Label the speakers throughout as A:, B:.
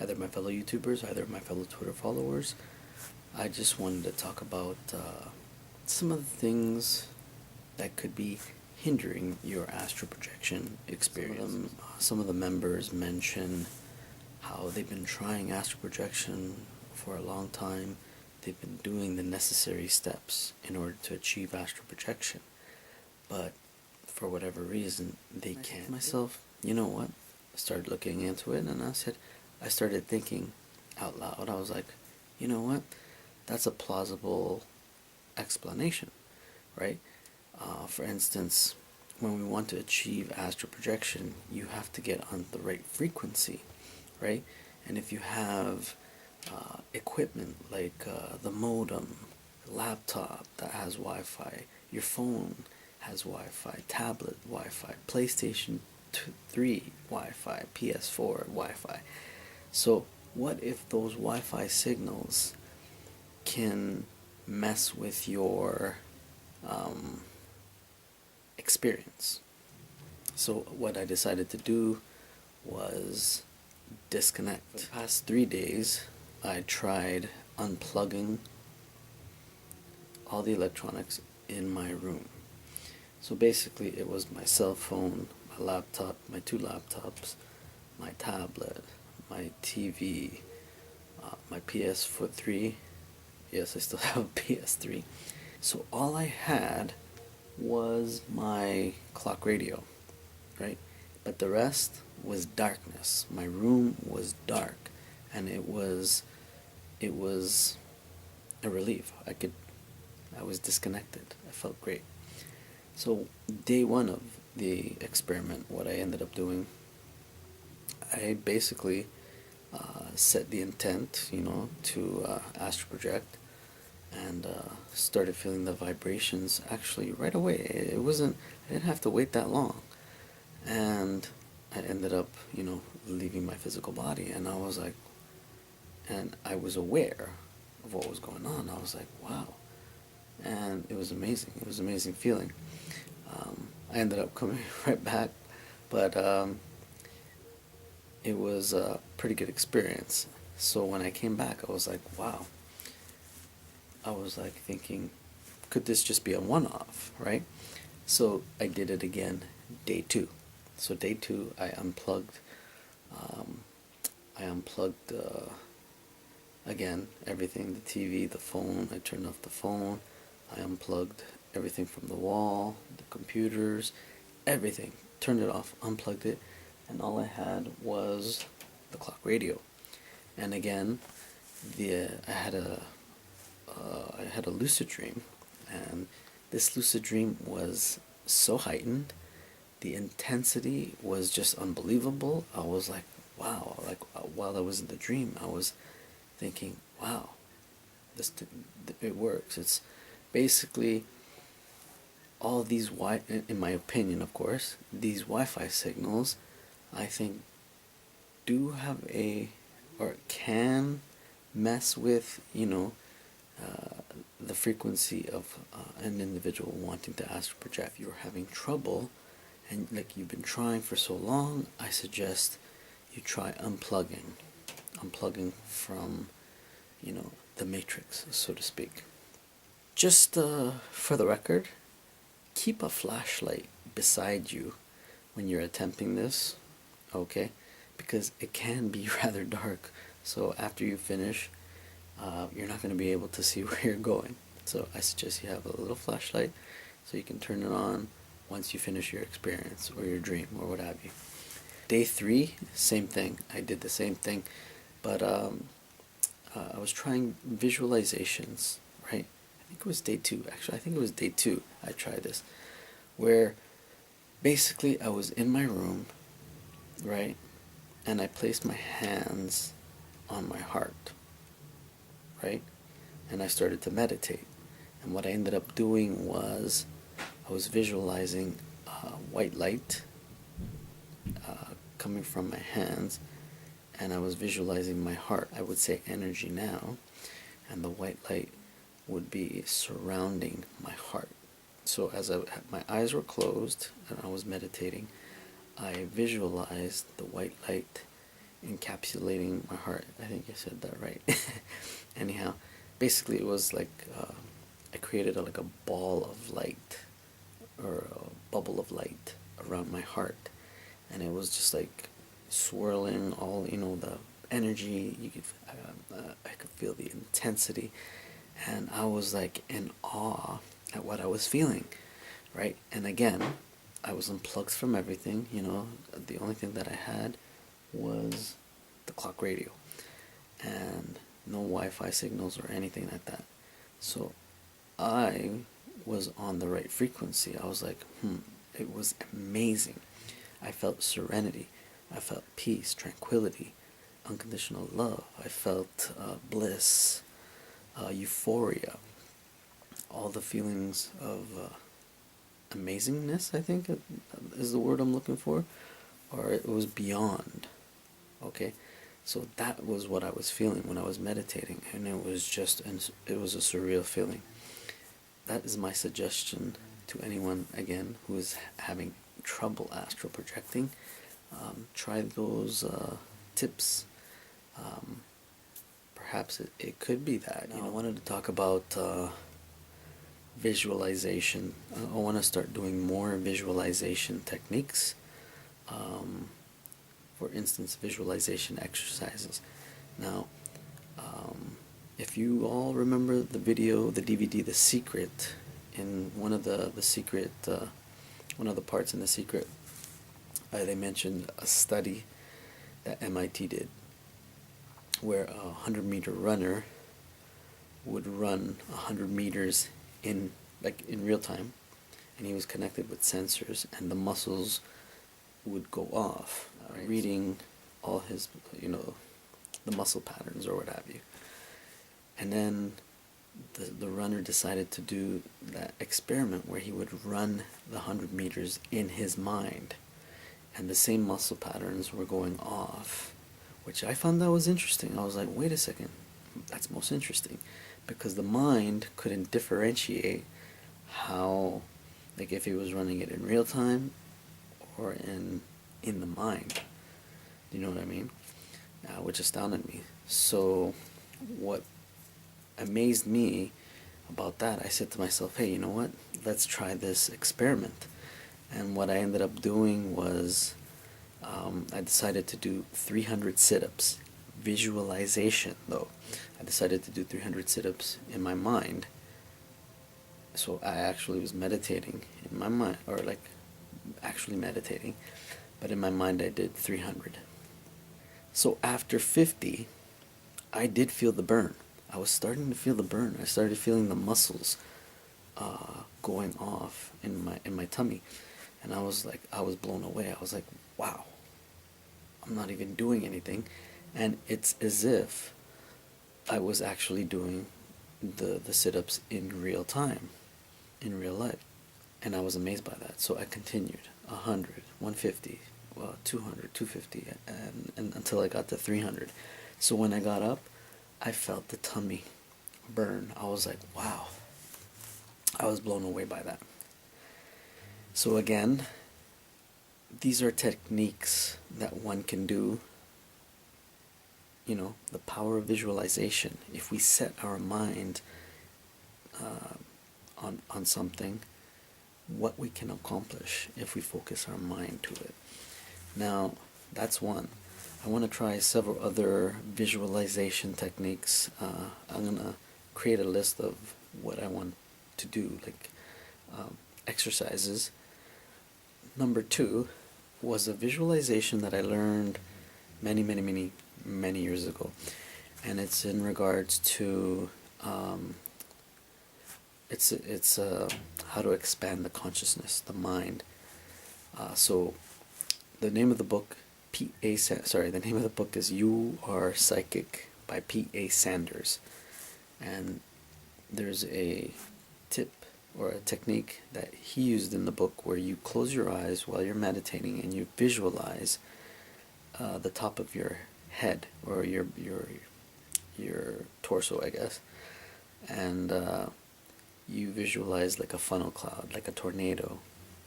A: either my fellow YouTubers, either my fellow Twitter followers. I just wanted to talk about some of the things that could be hindering your astral projection experience. Some of the members mention how they've been trying astral projection for a long time. They've been doing the necessary steps in order to achieve astral projection, but for whatever reason they can't. Myself, you know what? I started looking into it, and I started thinking out loud. I was like, you know what? That's a plausible explanation, right? For instance, when we want to achieve astral projection, you have to get on the right frequency, right? And if you have equipment like the modem, laptop that has Wi-Fi, your phone has Wi-Fi, tablet Wi-Fi, PlayStation 3 Wi-Fi, PS4 Wi-Fi. So what if those Wi-Fi signals can mess with your experience? So what I decided to do was disconnect. For the past 3 days, I tried unplugging all the electronics in my room. So basically it was my cell phone, my laptop, my 2 laptops, my tablet, my TV, my PS3. Yes, I still have a PS3. So all I had was my clock radio, right? But the rest was darkness. My room was dark, and it was a relief. I was disconnected. I felt great. So day 1 of the experiment, what I ended up doing, I basically set the intent, to astral project, and started feeling the vibrations actually right away. I didn't have to wait that long, and I ended up, leaving my physical body, and I was like, and I was aware of what was going on. I was like, wow, and it was amazing. It was an amazing feeling. I ended up coming right back, but it was a pretty good experience. So when I came back, I was like, wow. I was like thinking, could this just be a one-off, right? So I did it again day 2. So day 2, I unplugged again everything, the TV, the phone. I turned off the phone. I unplugged everything from the wall, the computers, everything. Turned it off, unplugged it, and all I had was the clock radio. And again, I had a lucid dream, and this lucid dream was so heightened. The intensity was just unbelievable. I was like, wow. Like while I was in the dream, I was thinking, wow, it works. It's basically all these in my opinion, of course, these Wi-Fi signals, I think, do have or can mess with, the frequency of an individual wanting to astral project. If you're having trouble, and like you've been trying for so long, I suggest you try unplugging from, the matrix, so to speak. Just for the record, keep a flashlight beside you when you're attempting this, okay? Because it can be rather dark. So after you finish, you're not going to be able to see where you're going. So I suggest you have a little flashlight so you can turn it on once you finish your experience or your dream or what have you. Day 3, same thing. I did the same thing, but I was trying visualizations, right? I think it was day 2. Actually, I think it was day 2 I tried this, where basically I was in my room, right? And I placed my hands on my heart, right? And I started to meditate. And what I ended up doing was I was visualizing white light coming from my hands, and I was visualizing my heart. I would say energy now, and the white light would be surrounding my heart. So as my eyes were closed and I was meditating, I visualized the white light encapsulating my heart. I think I said that right. Anyhow, basically it was like I created like a ball of light, or a bubble of light around my heart, and it was just like swirling all, the energy. I could feel the intensity, and I was like in awe at what I was feeling, right? And again, I was unplugged from everything. The only thing that I had was the clock radio, and no Wi-Fi signals or anything like that. So I was on the right frequency. I was like, it was amazing. I felt serenity. I felt peace, tranquility, unconditional love. I felt bliss, euphoria, all the feelings of amazingness, I think is the word I'm looking for, or it was beyond. Okay, so that was what I was feeling when I was meditating, and it was a surreal feeling. That is my suggestion to anyone, again, who is having trouble astral projecting. Try those tips. Perhaps it could be that. I wanted to talk about visualization. I want to start doing more visualization techniques. For instance, visualization exercises. Now, if you all remember the video, the DVD, The Secret, in one of the secret, one of the parts in The Secret, they mentioned a study that MIT did, where a 100-meter runner would run 100 meters in real time, and he was connected with sensors, and the muscles would go off, reading all his, the muscle patterns or what have you. And then the runner decided to do that experiment where he would run the 100 meters in his mind, and the same muscle patterns were going off, which I found that was interesting. I was like, wait a second, that's most interesting, because the mind couldn't differentiate how, like, if he was running it in real time or in the mind. You know what I mean? Which astounded me. So what amazed me about that, I said to myself, hey, you know what? Let's try this experiment. And what I ended up doing was I decided to do 300 sit-ups. Visualization, though. I decided to do 300 sit-ups in my mind. So I actually was meditating in my mind, or like actually meditating, but in my mind I did 300. So after 50, I did feel the burn. I was starting to feel the burn. I started feeling the muscles going off in my tummy, and I was blown away. I was like, wow, I'm not even doing anything, and it's as if I was actually doing the sit-ups in real time, in real life, and I was amazed by that. So I continued 100, 150, 200, 250, and until I got to 300. So when I got up, I felt the tummy burn. I was like, wow. I was blown away by that. So again, these are techniques that one can do. The power of visualization. If we set our mind on something, what we can accomplish if we focus our mind to it. Now, that's one. I want to try several other visualization techniques. I'm going to create a list of what I want to do, like exercises. Number 2 was a visualization that I learned many years ago, and it's in regards to it's how to expand the consciousness, the mind. So the name of the book, the name of the book is You Are Psychic by P.A. Sanders, and there's a tip or a technique that he used in the book where you close your eyes while you're meditating and you visualize the top of your head, or your torso, I guess, and you visualize like a funnel cloud, like a tornado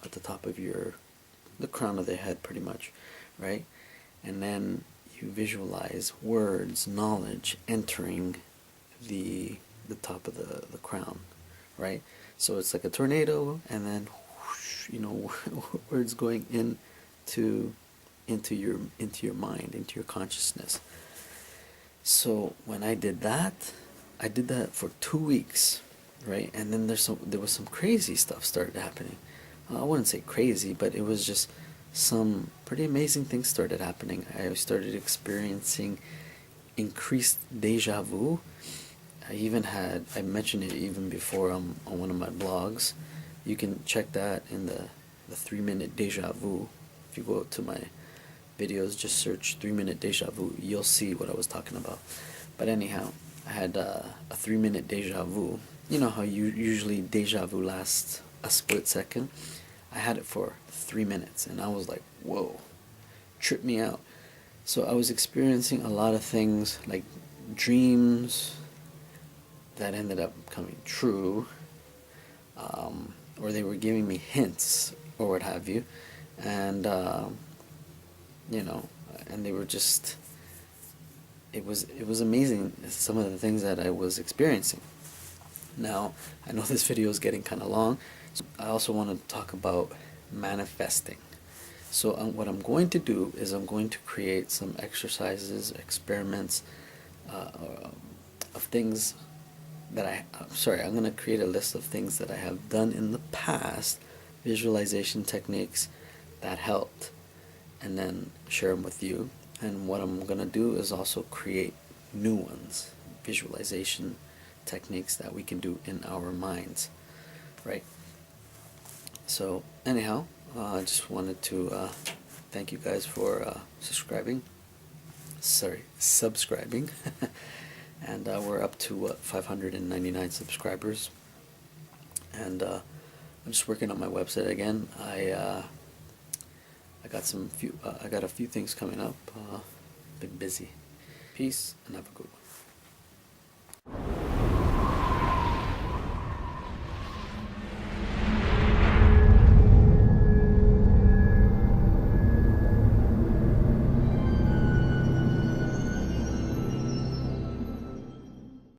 A: at the top of the crown of the head, pretty much, right? And then you visualize words, knowledge entering the top of the crown, right? So it's like a tornado, and then whoosh, words going into your mind, into your consciousness. So when I did that for 2 weeks, right? And then there was some crazy stuff started happening. I wouldn't say crazy, but it was just some pretty amazing things started happening. I started experiencing increased deja vu. I mentioned it even before on one of my blogs. You can check that in the 3-minute deja vu. If you go to my videos, just search 3-minute deja vu, you'll see what I was talking about. But anyhow, I had a 3-minute deja vu. You know how usually deja vu lasts a split second? I had it for 3 minutes, and I was like, whoa, tripped me out. So I was experiencing a lot of things, like dreams that ended up coming true, or they were giving me hints, or what have you, and and they were just, it was amazing, some of the things that I was experiencing. Now, I know this video is getting kind of long, so I also want to talk about manifesting. So what I'm going to do is I'm going to create some exercises, experiments, of things that I'm going to create a list of things that I have done in the past, visualization techniques that helped, and then share them with you. And what I'm going to do is also create new ones, visualization techniques that we can do in our minds, right? So anyhow, I just wanted to thank you guys for subscribing. And we're up to 599 subscribers, and I'm just working on my website again. I got a few things coming up. Been busy. Peace, and have a good one.